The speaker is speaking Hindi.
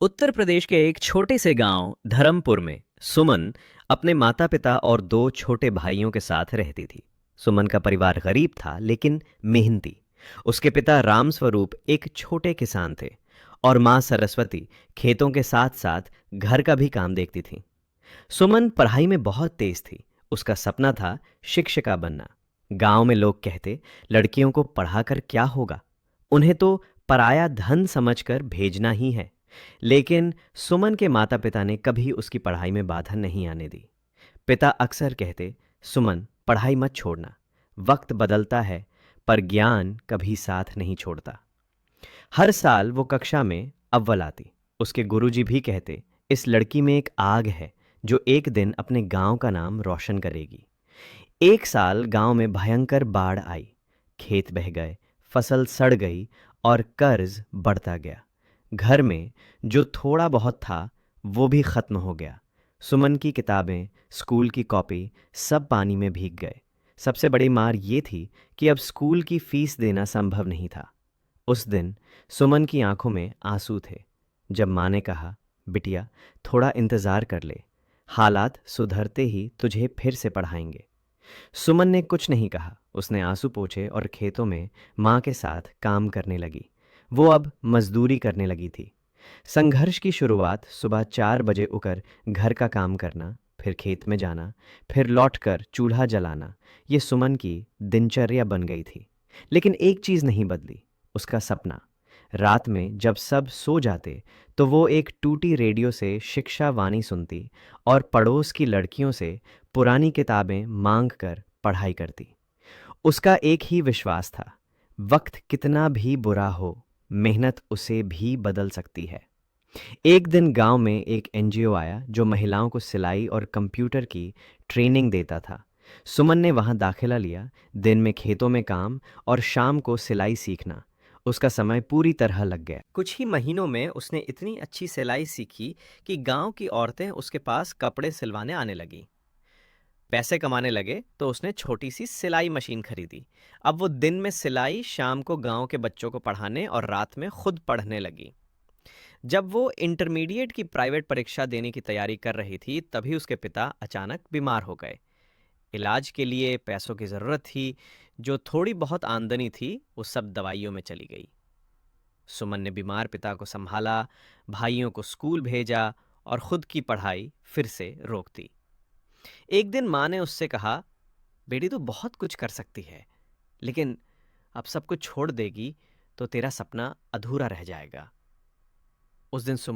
उत्तर प्रदेश के एक छोटे से गांव धर्मपुर में सुमन अपने माता पिता और दो छोटे भाइयों के साथ रहती थी। सुमन का परिवार गरीब था लेकिन मेहनती। उसके पिता राम स्वरूप एक छोटे किसान थे और माँ सरस्वती खेतों के साथ साथ घर का भी काम देखती थी। सुमन पढ़ाई में बहुत तेज थी। उसका सपना था शिक्षिका बनना। गांव में लोग कहते, लड़कियों को पढ़ाकर क्या होगा, उन्हें तो पराया धन समझकर भेजना ही है। लेकिन सुमन के माता पिता ने कभी उसकी पढ़ाई में बाधा नहीं आने दी। पिता अक्सर कहते, सुमन पढ़ाई मत छोड़ना, वक्त बदलता है पर ज्ञान कभी साथ नहीं छोड़ता। हर साल वो कक्षा में अव्वल आती। उसके गुरुजी भी कहते, इस लड़की में एक आग है जो एक दिन अपने गांव का नाम रोशन करेगी। एक साल गांव में भयंकर बाढ़ आई। खेत बह गए, फसल सड़ गई और कर्ज बढ़ता गया। घर में जो थोड़ा बहुत था वो भी खत्म हो गया। सुमन की किताबें, स्कूल की कॉपी सब पानी में भीग गए। सबसे बड़ी मार ये थी कि अब स्कूल की फीस देना संभव नहीं था। उस दिन सुमन की आंखों में आंसू थे। जब माँ ने कहा, बिटिया थोड़ा इंतज़ार कर ले, हालात सुधरते ही तुझे फिर से पढ़ाएंगे। सुमन ने कुछ नहीं कहा। उसने आंसू पोंछे और खेतों में माँ के साथ काम करने लगी। वो अब मजदूरी करने लगी थी। संघर्ष की शुरुआत सुबह 4 बजे उठकर घर का काम करना, फिर खेत में जाना, फिर लौटकर चूल्हा जलाना, ये सुमन की दिनचर्या बन गई थी। लेकिन एक चीज़ नहीं बदली, उसका सपना। रात में जब सब सो जाते तो वो एक टूटी रेडियो से शिक्षा वाणी सुनती और पड़ोस की लड़कियों से पुरानी किताबें मांग कर पढ़ाई करती। उसका एक ही विश्वास था, वक्त कितना भी बुरा हो, मेहनत उसे भी बदल सकती है। एक दिन गांव में एक एनजीओ आया जो महिलाओं को सिलाई और कंप्यूटर की ट्रेनिंग देता था। सुमन ने वहां दाखिला लिया। दिन में खेतों में काम और शाम को सिलाई सीखना। उसका समय पूरी तरह लग गया। कुछ ही महीनों में उसने इतनी अच्छी सिलाई सीखी कि गांव की औरतें उसके पास कपड़े सिलवाने आने लगीं। पैसे कमाने लगे तो उसने छोटी सी सिलाई मशीन खरीदी। अब वो दिन में सिलाई, शाम को गांव के बच्चों को पढ़ाने और रात में खुद पढ़ने लगी। जब वो इंटरमीडिएट की प्राइवेट परीक्षा देने की तैयारी कर रही थी तभी उसके पिता अचानक बीमार हो गए। इलाज के लिए पैसों की ज़रूरत थी। जो थोड़ी बहुत आमदनी थी वो सब दवाइयों में चली गई। सुमन ने बीमार पिता को संभाला, भाइयों को स्कूल भेजा और खुद की पढ़ाई फिर से रोक दी। एक दिन माँ ने उससे कहा, बेटी तू बहुत कुछ कर सकती है, लेकिन अब सब कुछ छोड़ देगी तो तेरा सपना अधूरा रह जाएगा। उस दिन सुमन